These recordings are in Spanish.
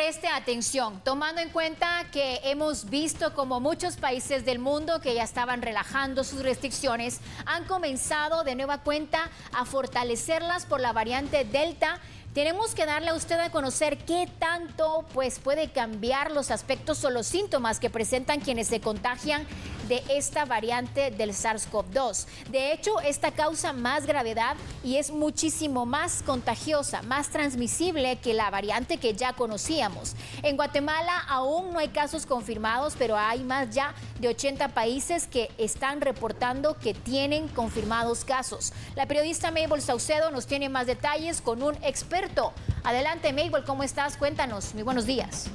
preste atención, tomando en cuenta que hemos visto como muchos países del mundo que ya estaban relajando sus restricciones, han comenzado de nueva cuenta a fortalecerlas por la variante Delta. Tenemos que darle a usted a conocer qué tanto puede cambiar los aspectos o los síntomas que presentan quienes se contagian de esta variante del SARS-CoV-2. De hecho, esta causa más gravedad y es muchísimo más contagiosa, más transmisible que la variante que ya conocíamos. En Guatemala aún no hay casos confirmados, pero hay más ya de 80 países que están reportando que tienen confirmados casos. La periodista Mabel Saucedo nos tiene más detalles con un experto. Adelante, Mabel, ¿cómo estás? Cuéntanos. Muy buenos días.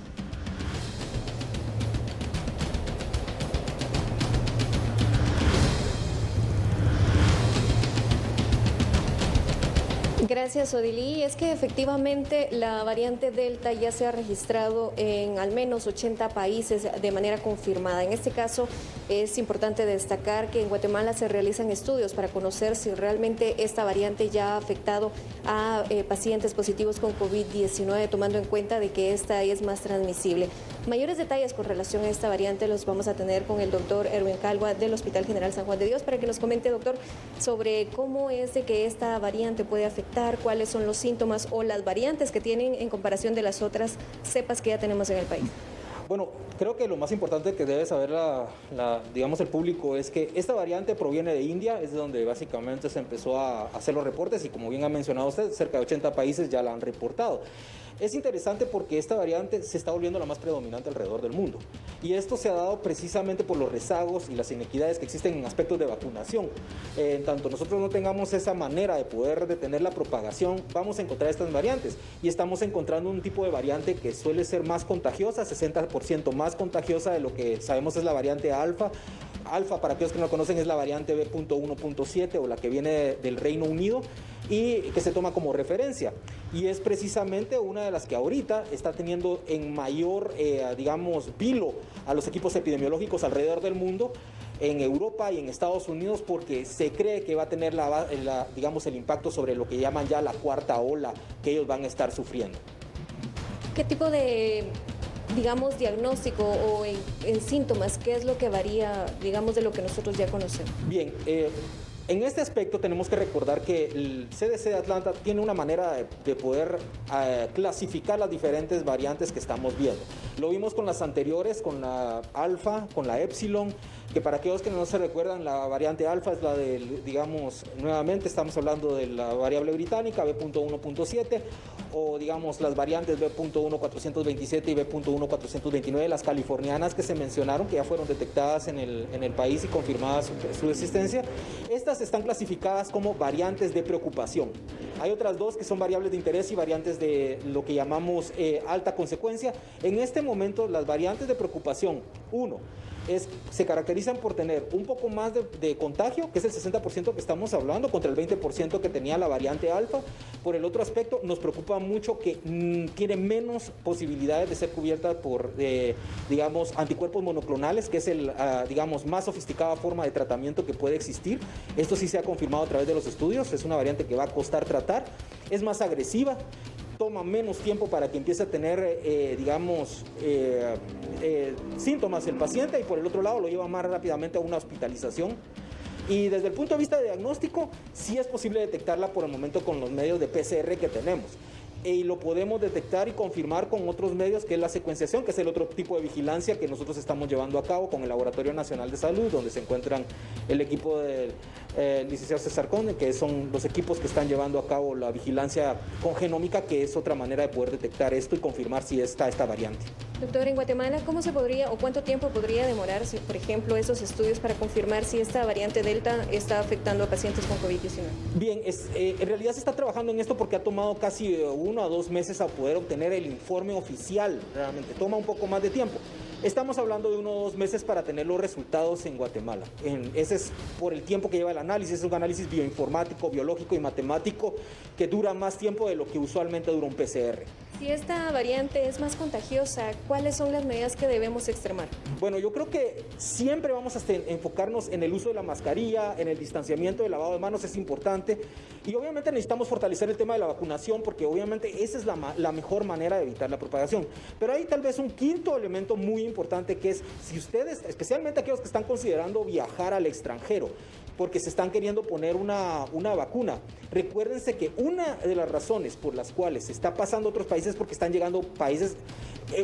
Gracias, Odilí. Es que efectivamente la variante Delta ya se ha registrado en al menos 80 países de manera confirmada. En este caso es importante destacar que en Guatemala se realizan estudios para conocer si realmente esta variante ya ha afectado a pacientes positivos con COVID-19, tomando en cuenta de que esta es más transmisible. Mayores detalles con relación a esta variante los vamos a tener con el doctor Erwin Calva del Hospital General San Juan de Dios para que nos comente, doctor, sobre cómo es de que esta variante puede afectar, cuáles son los síntomas o las variantes que tienen en comparación de las otras cepas que ya tenemos en el país. Bueno, creo que lo más importante que debe saber digamos el público es que esta variante proviene de India, es de donde básicamente se empezó a hacer los reportes y como bien ha mencionado usted, cerca de 80 países ya la han reportado. Es interesante porque esta variante se está volviendo la más predominante alrededor del mundo y esto se ha dado precisamente por los rezagos y las inequidades que existen en aspectos de vacunación. En tanto nosotros no tengamos esa manera de poder detener la propagación, vamos a encontrar estas variantes y estamos encontrando un tipo de variante que suele ser más contagiosa, 60% más contagiosa de lo que sabemos es la variante alfa. Alfa, para aquellos que no lo conocen, es la variante B.1.7 o la que viene del Reino Unido y que se toma como referencia. Y es precisamente una de las que ahorita está teniendo en mayor, digamos, vilo a los equipos epidemiológicos alrededor del mundo, en Europa y en Estados Unidos, porque se cree que va a tener digamos, el impacto sobre lo que llaman ya la cuarta ola que ellos van a estar sufriendo. ¿Qué tipo de, digamos, diagnóstico o en síntomas, qué es lo que varía, digamos, de lo que nosotros ya conocemos? Bien, en este aspecto tenemos que recordar que el CDC de Atlanta tiene una manera de poder clasificar las diferentes variantes que estamos viendo. Lo vimos con las anteriores, con la alfa, con la epsilon, que para aquellos que no se recuerdan, la variante alfa es la del, digamos, nuevamente estamos hablando de la variable británica, B.1.7, o digamos las variantes B.1.427 y B.1.429, las californianas que se mencionaron, que ya fueron detectadas en el país y confirmadas su existencia. Estas están clasificadas como variantes de preocupación. Hay otras dos que son variables de interés y variantes de lo que llamamos alta consecuencia. En este momento las variantes de preocupación, se caracterizan por tener un poco más de contagio, que es el 60% que estamos hablando, contra el 20% que tenía la variante alfa. Por el otro aspecto, nos preocupa mucho que tiene menos posibilidades de ser cubierta por, digamos, anticuerpos monoclonales, que es digamos, más sofisticada forma de tratamiento que puede existir. Esto sí se ha confirmado a través de los estudios, es una variante que va a costar tratar, es más agresiva, toma menos tiempo para que empiece a tener, digamos, síntomas el paciente y por el otro lado lo lleva más rápidamente a una hospitalización. Y desde el punto de vista de diagnóstico, sí es posible detectarla por el momento con los medios de PCR que tenemos. Y lo podemos detectar y confirmar con otros medios, que es la secuenciación, que es el otro tipo de vigilancia que nosotros estamos llevando a cabo con el Laboratorio Nacional de Salud, donde se encuentran el equipo del licenciado César Conde, que son los equipos que están llevando a cabo la vigilancia con genómica, que es otra manera de poder detectar esto y confirmar si está esta variante. Doctor, en Guatemala, ¿cómo se podría o cuánto tiempo podría demorar, por ejemplo, esos estudios para confirmar si esta variante Delta está afectando a pacientes con COVID-19? Bien, en realidad se está trabajando en esto porque ha tomado casi 1 a 2 meses a poder obtener el informe oficial. Realmente toma un poco más de tiempo. Estamos hablando de 1 o 2 meses para tener los resultados en Guatemala. Ese es por el tiempo que lleva el análisis. Es un análisis bioinformático, biológico y matemático que dura más tiempo de lo que usualmente dura un PCR. Si esta variante es más contagiosa, ¿cuáles son las medidas que debemos extremar? Bueno, yo creo que siempre vamos a enfocarnos en el uso de la mascarilla, en el distanciamiento, el lavado de manos es importante y obviamente necesitamos fortalecer el tema de la vacunación porque obviamente esa es la mejor manera de evitar la propagación. Pero hay tal vez un quinto elemento muy importante que es si ustedes, especialmente aquellos que están considerando viajar al extranjero, porque se están queriendo poner una vacuna. Recuérdense que una de las razones por las cuales se está pasando a otros países es porque están llegando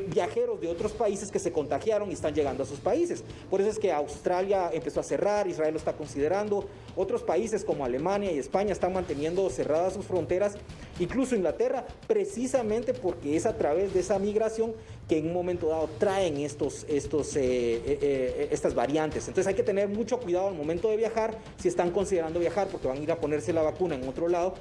viajeros de otros países que se contagiaron y están llegando a sus países. Por eso es que Australia empezó a cerrar, Israel lo está considerando, otros países como Alemania y España están manteniendo cerradas sus fronteras, incluso Inglaterra, precisamente porque es a través de esa migración que en un momento dado traen estas variantes. Entonces hay que tener mucho cuidado al momento de viajar, si están considerando viajar porque van a ir a ponerse la vacuna en otro lado,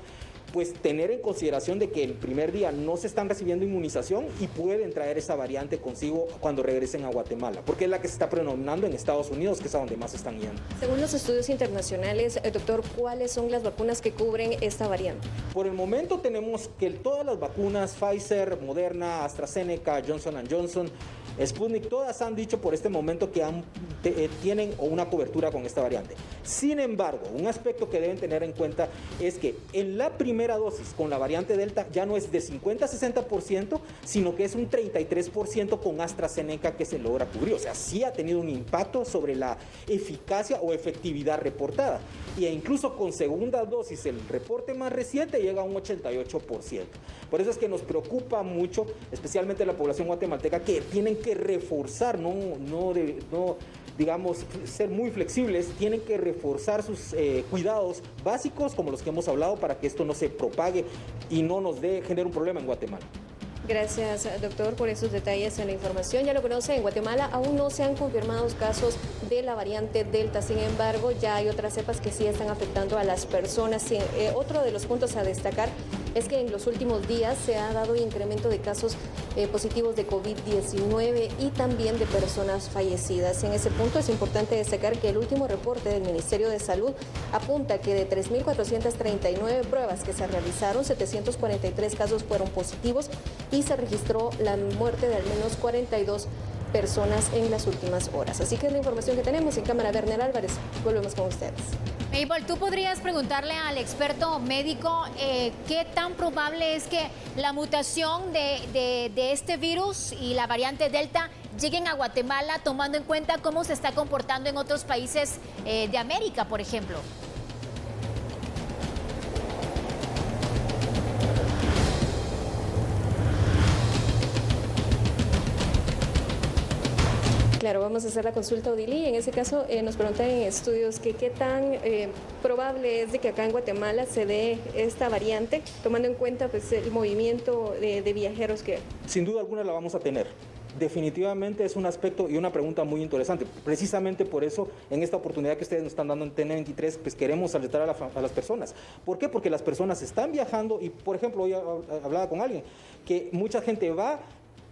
pues tener en consideración de que el primer día no se están recibiendo inmunización y pueden traer esa variante consigo cuando regresen a Guatemala, porque es la que se está predominando en Estados Unidos, que es a donde más están yendo. Según los estudios internacionales, doctor, ¿cuáles son las vacunas que cubren esta variante? Por el momento tenemos que todas las vacunas, Pfizer, Moderna, AstraZeneca, Johnson & Johnson, Sputnik, todas han dicho por este momento que tienen una cobertura con esta variante. Sin embargo, un aspecto que deben tener en cuenta es que en la primera dosis con la variante Delta ya no es de 50 a 60%, sino que es un 33% con AstraZeneca que se logra cubrir. O sea, sí ha tenido un impacto sobre la eficacia o efectividad reportada. E incluso con segunda dosis, el reporte más reciente llega a un 88%. Por eso es que nos preocupa mucho, especialmente la población guatemalteca, que tienen que reforzar, digamos, ser muy flexibles, tienen que reforzar sus cuidados básicos, como los que hemos hablado, para que esto no se propague y no nos genere un problema en Guatemala. Gracias, doctor, por esos detalles en la información. Ya lo conoce, en Guatemala aún no se han confirmado casos de la variante Delta. Sin embargo, ya hay otras cepas que sí están afectando a las personas. Otro de los puntos a destacar es que en los últimos días se ha dado incremento de casos positivos de COVID-19 y también de personas fallecidas. En ese punto es importante destacar que el último reporte del Ministerio de Salud apunta que de 3.439 pruebas que se realizaron, 743 casos fueron positivos y se registró la muerte de al menos 42 personas en las últimas horas. Así que es la información que tenemos. En cámara, Werner Álvarez. Volvemos con ustedes. Mabel, tú podrías preguntarle al experto médico qué tan probable es que la mutación de este virus y la variante Delta lleguen a Guatemala, tomando en cuenta cómo se está comportando en otros países de América, por ejemplo. Claro, vamos a hacer la consulta, Odili. En ese caso nos preguntan en estudios que qué tan probable es de que acá en Guatemala se dé esta variante, tomando en cuenta pues, el movimiento de viajeros que... Sin duda alguna la vamos a tener. Definitivamente es un aspecto y una pregunta muy interesante. Precisamente por eso, en esta oportunidad que ustedes nos están dando en TN23, pues queremos alertar a las personas. ¿Por qué? Porque las personas están viajando y, por ejemplo, hoy hablaba con alguien que mucha gente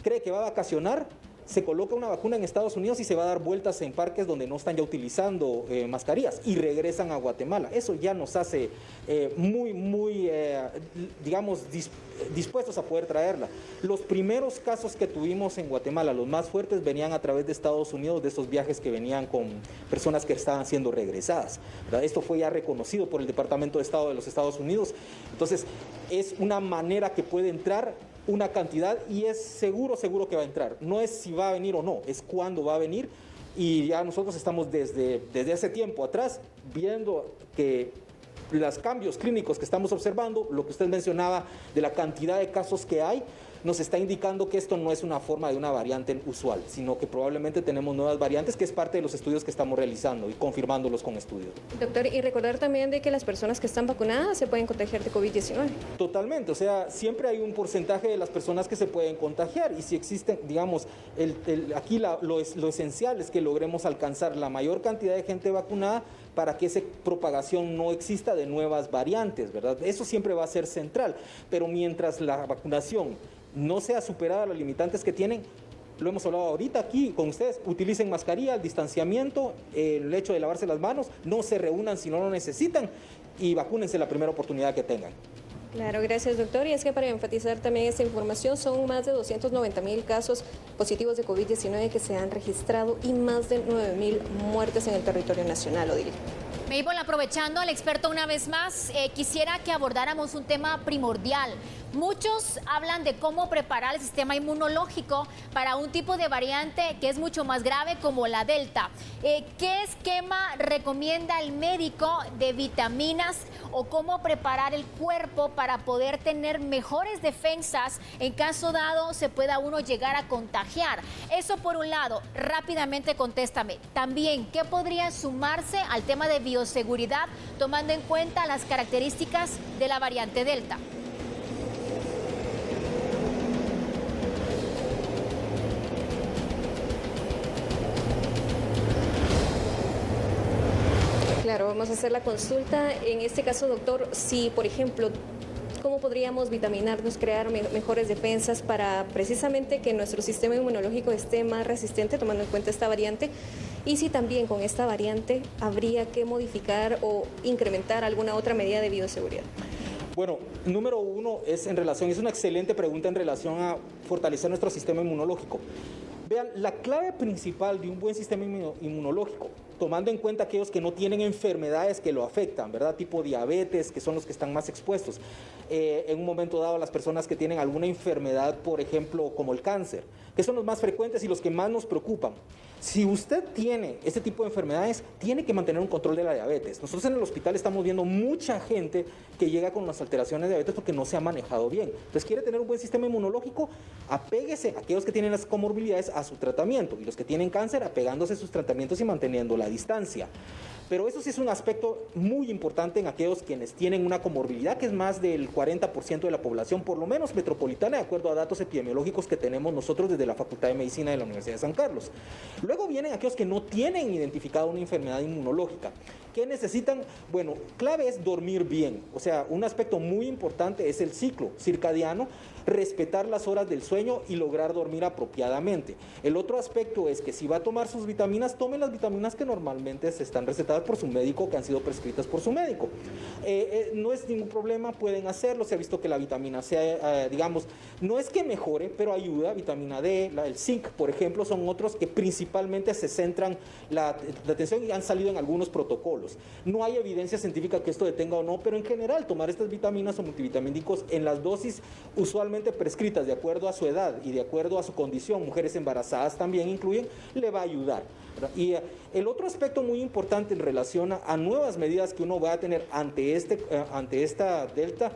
cree que va a vacacionar, se coloca una vacuna en Estados Unidos y se va a dar vueltas en parques donde no están ya utilizando mascarillas y regresan a Guatemala. Eso ya nos hace digamos, dispuestos a poder traerla. Los primeros casos que tuvimos en Guatemala, los más fuertes, venían a través de Estados Unidos, de esos viajes que venían con personas que estaban siendo regresadas, ¿verdad? Esto fue ya reconocido por el Departamento de Estado de los Estados Unidos. Entonces, es una manera que puede entrar una cantidad y es seguro que va a entrar. No es si va a venir o no, es cuándo va a venir. Y ya nosotros estamos desde hace tiempo atrás viendo que los cambios clínicos que estamos observando, lo que usted mencionaba de la cantidad de casos que hay, nos está indicando que esto no es una forma de una variante usual, sino que probablemente tenemos nuevas variantes, que es parte de los estudios que estamos realizando y confirmándolos con estudios. Doctor, y recordar también de que las personas que están vacunadas se pueden contagiar de COVID-19. Totalmente, o sea, siempre hay un porcentaje de las personas que se pueden contagiar y si existen, digamos, aquí lo esencial es que logremos alcanzar la mayor cantidad de gente vacunada para que esa propagación no exista de nuevas variantes, ¿verdad? Eso siempre va a ser central, pero mientras la vacunación no sea superada los limitantes que tienen, lo hemos hablado ahorita aquí con ustedes, utilicen mascarilla, el distanciamiento, el hecho de lavarse las manos, no se reúnan si no lo necesitan y vacúnense la primera oportunidad que tengan. Claro, gracias, doctor. Y es que para enfatizar también esta información, son más de 290.000 casos positivos de COVID-19 que se han registrado y más de 9.000 muertes en el territorio nacional, Odilia. Mabel, aprovechando al experto una vez más, quisiera que abordáramos un tema primordial. Muchos hablan de cómo preparar el sistema inmunológico para un tipo de variante que es mucho más grave como la Delta. ¿Qué esquema recomienda el médico de vitaminas o cómo preparar el cuerpo para poder tener mejores defensas en caso dado se pueda uno llegar a contagiar? Eso por un lado. Rápidamente contéstame. También, ¿qué podría sumarse al tema de bioseguridad tomando en cuenta las características de la variante Delta? Claro, vamos a hacer la consulta. En este caso, doctor, si, por ejemplo, ¿cómo podríamos vitaminarnos, crear mejores defensas para precisamente que nuestro sistema inmunológico esté más resistente, tomando en cuenta esta variante? Y si también con esta variante habría que modificar o incrementar alguna otra medida de bioseguridad. Bueno, número uno es una excelente pregunta en relación a fortalecer nuestro sistema inmunológico. Vean, la clave principal de un buen sistema inmunológico, tomando en cuenta aquellos que no tienen enfermedades que lo afectan, ¿verdad? Tipo diabetes, que son los que están más expuestos. En un momento dado, las personas que tienen alguna enfermedad, por ejemplo, como el cáncer, que son los más frecuentes y los que más nos preocupan. Si usted tiene este tipo de enfermedades, tiene que mantener un control de la diabetes. Nosotros en el hospital estamos viendo mucha gente que llega con las alteraciones de diabetes porque no se ha manejado bien. Entonces, quiere tener un buen sistema inmunológico, apéguese a aquellos que tienen las comorbilidades a su tratamiento, y los que tienen cáncer apegándose a sus tratamientos y manteniendo la distancia. Pero eso sí es un aspecto muy importante en aquellos quienes tienen una comorbilidad, que es más del 40% de la población, por lo menos metropolitana, de acuerdo a datos epidemiológicos que tenemos nosotros desde la Facultad de Medicina de la Universidad de San Carlos. Luego vienen aquellos que no tienen identificado una enfermedad inmunológica. ¿Qué necesitan? Bueno, clave es dormir bien. O sea, un aspecto muy importante es el ciclo circadiano, respetar las horas del sueño y lograr dormir apropiadamente. El otro aspecto es que si va a tomar sus vitaminas, tome las vitaminas que normalmente se están recetadas por su médico, que han sido prescritas por su médico. No es ningún problema, pueden hacerlo. Se ha visto que la vitamina C, digamos, no es que mejore, pero ayuda. Vitamina D, el zinc, por ejemplo, son otros que principalmente se centran la atención y han salido en algunos protocolos. No hay evidencia científica que esto detenga o no, pero en general tomar estas vitaminas o multivitamínicos en las dosis usualmente prescritas de acuerdo a su edad y de acuerdo a su condición, mujeres embarazadas también incluyen, le va a ayudar, ¿verdad? Y el otro aspecto muy importante en relación a nuevas medidas que uno va a tener ante esta Delta,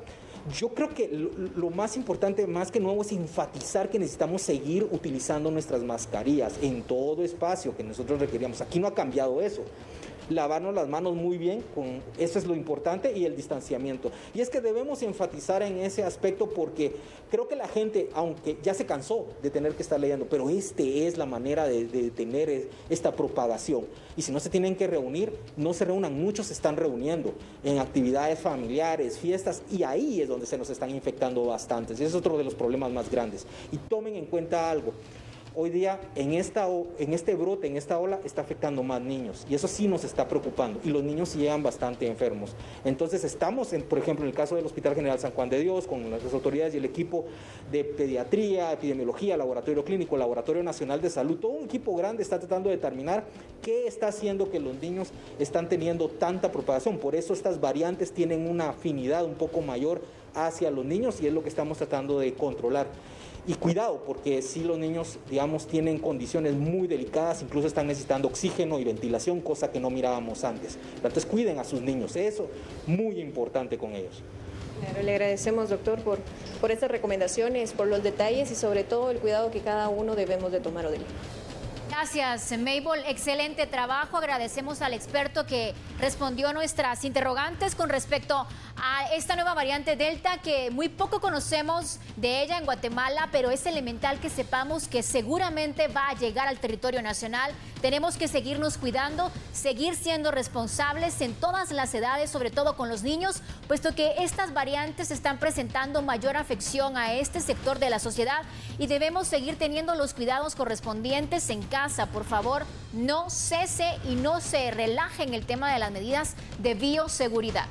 yo creo que lo más importante, más que nuevo, es enfatizar que necesitamos seguir utilizando nuestras mascarillas en todo espacio que nosotros requeríamos. Aquí no ha cambiado eso. Lavarnos las manos muy bien, eso es lo importante, y el distanciamiento. Y es que debemos enfatizar en ese aspecto porque creo que la gente, aunque ya se cansó de tener que estar leyendo, pero es la manera de detener esta propagación. Y si no se tienen que reunir, no se reúnan. Muchos se están reuniendo en actividades familiares, fiestas, y ahí es donde se nos están infectando bastantes. Y ese es otro de los problemas más grandes. Y tomen en cuenta algo. Hoy día, en este brote, en esta ola, está afectando más niños. Y eso sí nos está preocupando. Y los niños sí llegan bastante enfermos. Entonces, estamos, por ejemplo, en el caso del Hospital General San Juan de Dios, con las autoridades y el equipo de pediatría, epidemiología, laboratorio clínico, laboratorio nacional de salud, todo un equipo grande está tratando de determinar qué está haciendo que los niños están teniendo tanta propagación. Por eso estas variantes tienen una afinidad un poco mayor hacia los niños y es lo que estamos tratando de controlar. Y cuidado, porque si los niños, digamos, tienen condiciones muy delicadas, incluso están necesitando oxígeno y ventilación, cosa que no mirábamos antes. Entonces cuiden a sus niños, eso muy importante con ellos. Claro, le agradecemos, doctor, por estas recomendaciones, por los detalles y sobre todo el cuidado que cada uno debemos de tomar, Odilia. Gracias, Mabel. Excelente trabajo. Agradecemos al experto que respondió a nuestras interrogantes con respecto a esta nueva variante Delta, que muy poco conocemos de ella en Guatemala, pero es elemental que sepamos que seguramente va a llegar al territorio nacional. Tenemos que seguirnos cuidando, seguir siendo responsables en todas las edades, sobre todo con los niños, puesto que estas variantes están presentando mayor afección a este sector de la sociedad y debemos seguir teniendo los cuidados correspondientes en casa. Por favor, no cese y no se relaje en el tema de las medidas de bioseguridad.